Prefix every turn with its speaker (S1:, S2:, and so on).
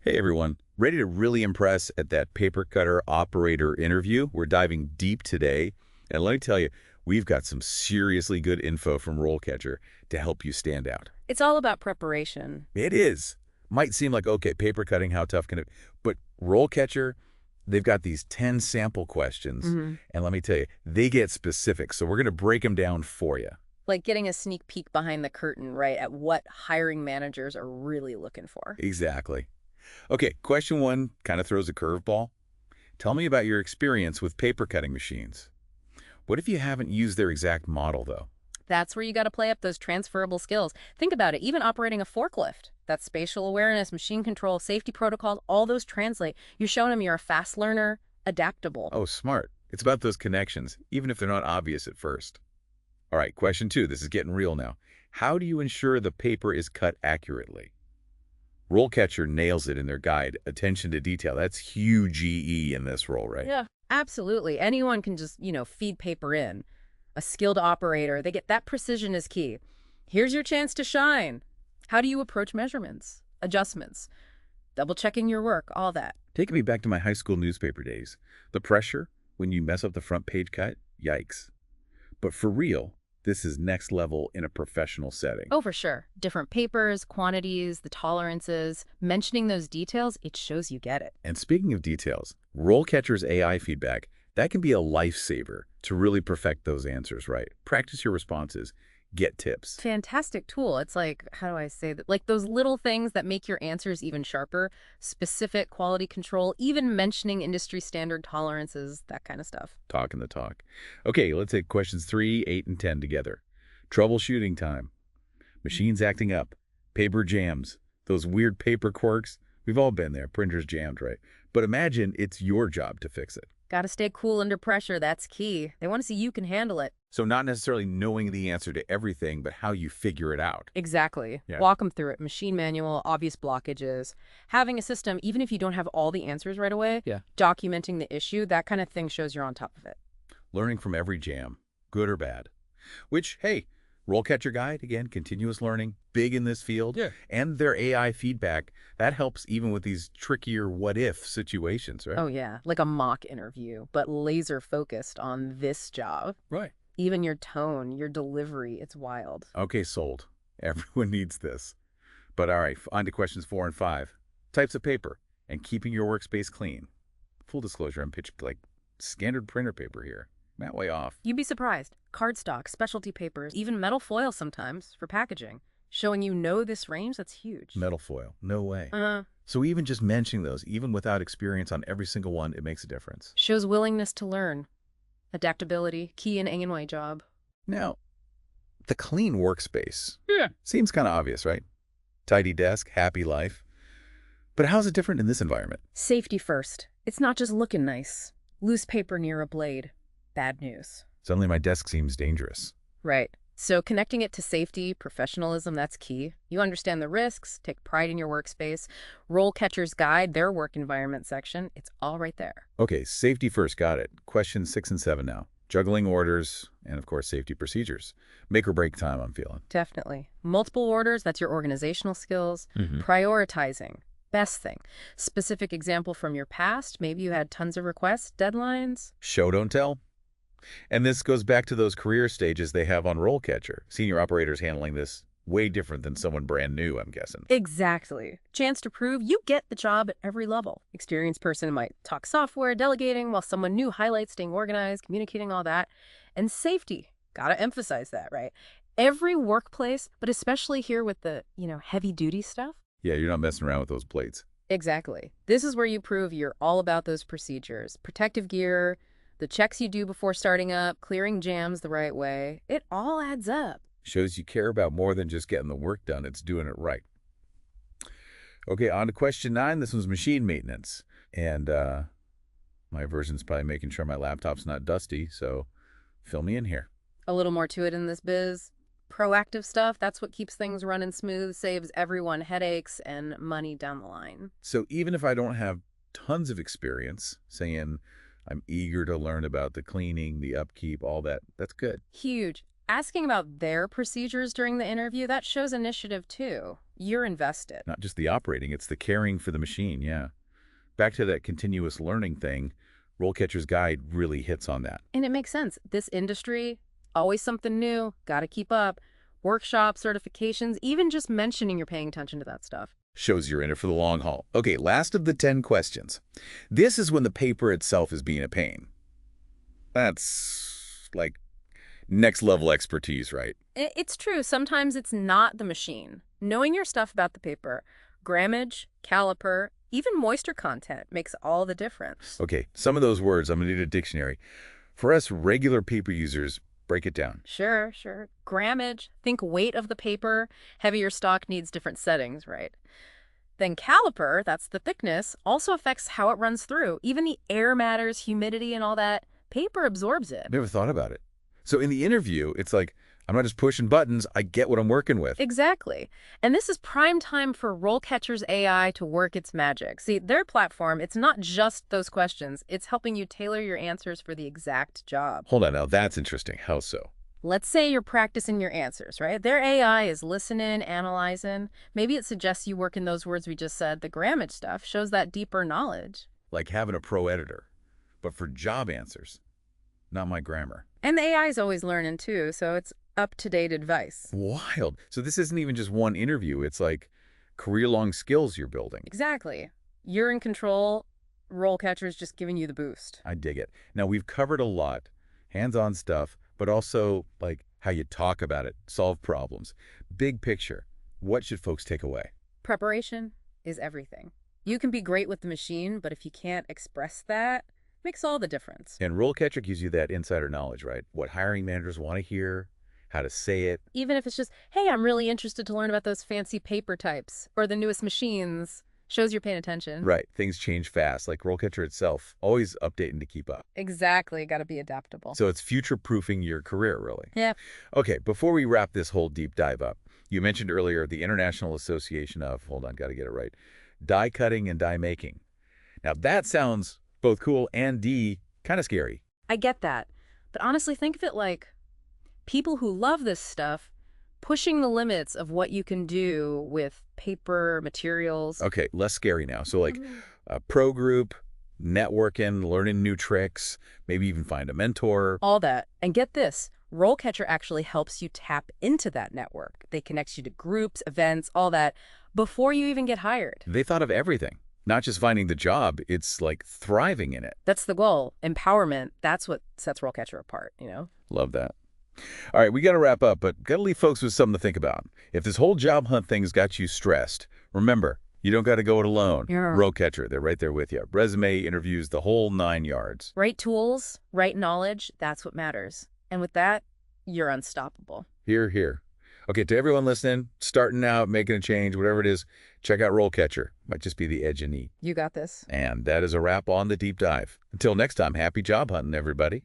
S1: Hey everyone, ready to really impress at that paper cutter operator interview? We're diving deep today, and let me tell you, we've got some seriously good info from RoleCatcher to help you stand out.
S2: It's all about preparation.
S1: It is. Might seem like, okay, paper cutting, how tough can it be? But RoleCatcher, they've got these 10 sample questions,
S2: hmm
S1: and let me tell you, they get specific, so we're going to break them down for you.
S2: Like getting a sneak peek behind the curtain, right, at what hiring managers are really looking for.
S1: Exactly. Okay, question one kind of throws a curveball. Tell me about your experience with paper cutting machines. What if you haven't used their exact model, though?
S2: That's where you got to play up those transferable skills. Think about it, even operating a forklift. That spatial awareness, machine control, safety protocols, all those translate. You're showing them you're a fast learner, adaptable.
S1: Oh, smart. It's about those connections, even if they're not obvious at first. All right, question two. This is getting real now. How do you ensure the paper is cut accurately? RoleCatcher nails it in their guide, attention to detail. That's huge EE in this role, right?
S2: Yeah. Absolutely. Anyone can just, feed paper in. A skilled operator, they get that precision is key. Here's your chance to shine. How do you approach measurements, adjustments, double checking your work, all that?
S1: Taking me back to my high school newspaper days. The pressure when you mess up the front page cut, yikes. But for real, this is next level in a professional setting.
S2: Oh, for sure. Different papers, quantities, the tolerances. Mentioning those details, it shows you get it.
S1: And speaking of details, RoleCatcher's AI feedback, that can be a lifesaver to really perfect those answers right. Practice your responses. Get tips.
S2: Fantastic tool. It's like, how do I say that? Like those little things that make your answers even sharper, specific quality control, even mentioning industry standard tolerances, that kind of stuff.
S1: Talking the talk. Okay, let's take questions 3, 8, and 10 together. Troubleshooting time. Machines acting up. Paper jams. Those weird paper quirks. We've all been there. Printers jammed, right? But imagine it's your job to fix it.
S2: Got to stay cool under pressure. That's key. They want to see you can handle it.
S1: So not necessarily knowing the answer to everything, but how you figure it out.
S2: Exactly.
S1: Yeah.
S2: Walk them through it. Machine manual, obvious blockages. Having a system, even if you don't have all the answers right away,
S1: Yeah.
S2: documenting the issue, that kind of thing shows you're on top of it.
S1: Learning from every jam, good or bad. Which, hey, RoleCatcher Guide, again, continuous learning, big in this field.
S3: Yeah.
S1: And their AI feedback, that helps even with these trickier what-if situations, right?
S2: Oh, yeah. Like a mock interview, but laser focused on this job.
S3: Right.
S2: Even your tone, your delivery, it's wild.
S1: Okay, sold. Everyone needs this. But all right, on to questions 4 and 5. Types of paper and keeping your workspace clean. Full disclosure, I'm pitching like standard printer paper here. I'm that way off.
S2: You'd be surprised. Cardstock, specialty papers, even metal foil sometimes for packaging. Showing you know this range, that's huge.
S1: Metal foil, no way.
S2: Uh,
S1: So even just mentioning those, even without experience on every single one, it makes a difference.
S2: Shows willingness to learn. Adaptability, key in any job.
S1: Now, the clean workspace
S3: Yeah.
S1: seems kind of obvious, right? Tidy desk, happy life. But how's it different in this environment?
S2: Safety first. It's not just looking nice. Loose paper near a blade. Bad news.
S1: Suddenly my desk seems dangerous.
S2: Right. So connecting it to safety, professionalism, that's key. You understand the risks, take pride in your workspace. RoleCatcher's Guide, their work environment section, it's all right there.
S1: Okay, safety first, got it. Questions 6 and 7 now. Juggling orders, and of course safety procedures. Make or break time, I'm feeling.
S2: Definitely. Multiple orders, that's your organizational skills.
S1: Mhm.
S2: Prioritizing, best thing. Specific example from your past, maybe you had tons of requests, deadlines.
S1: Show, don't tell. And this goes back to those career stages they have on RoleCatcher. Senior operators handling this way different than someone brand new, I'm guessing.
S2: Exactly. Chance to prove you get the job at every level. Experienced person might talk software, delegating, while someone new highlights staying organized, communicating, all that. And safety. Gotta emphasize that, right? Every workplace, but especially here with the, heavy duty stuff.
S1: Yeah, you're not messing around with those plates.
S2: Exactly. This is where you prove you're all about those procedures. Protective gear, the checks you do before starting up, clearing jams the right way. It all adds up.
S1: Shows you care about more than just getting the work done, it's doing it right. Okay, on to question 9. This one's machine maintenance. And my version's probably making sure my laptop's not dusty, so fill me in here.
S2: A little more to it in this biz. Proactive stuff, that's what keeps things running smooth, saves everyone headaches and money down the line.
S1: So even if I don't have tons of experience, saying I'm eager to learn about the cleaning, the upkeep, all that, that's good.
S2: Huge. Asking about their procedures during the interview, that shows initiative too. You're invested.
S1: Not just the operating, it's the caring for the machine, yeah. Back to that continuous learning thing, RoleCatcher's Guide really hits on that.
S2: And it makes sense. This industry, always something new, got to keep up. Workshops, certifications, even just mentioning you're paying attention to that stuff.
S1: Shows you're in it for the long haul. Okay, last of the 10 questions. This is when the paper itself is being a pain. That's like next level expertise, right?
S2: It's true. Sometimes it's not the machine. Knowing your stuff about the paper, grammage, caliper, even moisture content makes all the difference.
S1: Okay, some of those words, I'm going to need a dictionary. For us regular paper users, break it down.
S2: Sure. Grammage, think weight of the paper. Heavier stock needs different settings, right? Then caliper, that's the thickness, also affects how it runs through. Even the air matters, humidity and all that. Paper absorbs it.
S1: Never thought about it. So in the interview, it's like, I'm not just pushing buttons, I get what I'm working with.
S2: Exactly. And this is prime time for RoleCatcher's AI to work its magic. See, their platform, it's not just those questions. It's helping you tailor your answers for the exact job.
S1: Hold on now, that's interesting. How so?
S2: Let's say you're practicing your answers, right? Their AI is listening, analyzing. Maybe it suggests you work in those words we just said. The grammage stuff shows that deeper knowledge.
S1: Like having a pro editor, but for job answers, not my grammar.
S2: And the AI is always learning too, so it's up-to-date advice.
S1: Wild. So this isn't even just one interview. It's like career-long skills you're building.
S2: Exactly. You're in control. RoleCatcher is just giving you the boost.
S1: I dig it. Now, we've covered a lot, hands-on stuff, but also like how you talk about it, solve problems. Big picture, what should folks take away?
S2: Preparation is everything. You can be great with the machine, but if you can't express that, it makes all the difference.
S1: And RoleCatcher gives you that insider knowledge, right? What hiring managers want to hear, how to say it.
S2: Even if it's just, hey, I'm really interested to learn about those fancy paper types or the newest machines, shows you're paying attention.
S1: Right. Things change fast, like RoleCatcher itself, always updating to keep up.
S2: Exactly. Got to be adaptable.
S1: So it's future-proofing your career, really.
S2: Yeah.
S1: Okay, before we wrap this whole deep dive up, you mentioned earlier the International Association of, hold on, got to get it right, die cutting and die making. Now that sounds both cool and kind of scary.
S2: I get that. But honestly, think of it like people who love this stuff pushing the limits of what you can do with paper materials.
S1: Okay, less scary now. So like a pro group, networking, learning new tricks, maybe even find a mentor.
S2: All that. And get this, RoleCatcher actually helps you tap into that network. They connect you to groups, events, all that, before you even get hired.
S1: They thought of everything. Not just finding the job, it's like thriving in it.
S2: That's the goal. Empowerment, that's what sets RoleCatcher apart, you know?
S1: Love that. All right, we got to wrap up, but got to leave folks with something to think about. If this whole job hunt thing's got you stressed, remember, you don't got to go it alone.
S2: Yeah.
S1: RoleCatcher, they're right there with you. Resume, interviews, the whole 9 yards.
S2: Right tools, right knowledge, that's what matters. And with that, you're unstoppable.
S1: Here, here. Okay, to everyone listening, starting out, making a change, whatever it is, check out RoleCatcher. Might just be the edge you need.
S2: You got this.
S1: And that is a wrap on the deep dive. Until next time, happy job hunting, everybody.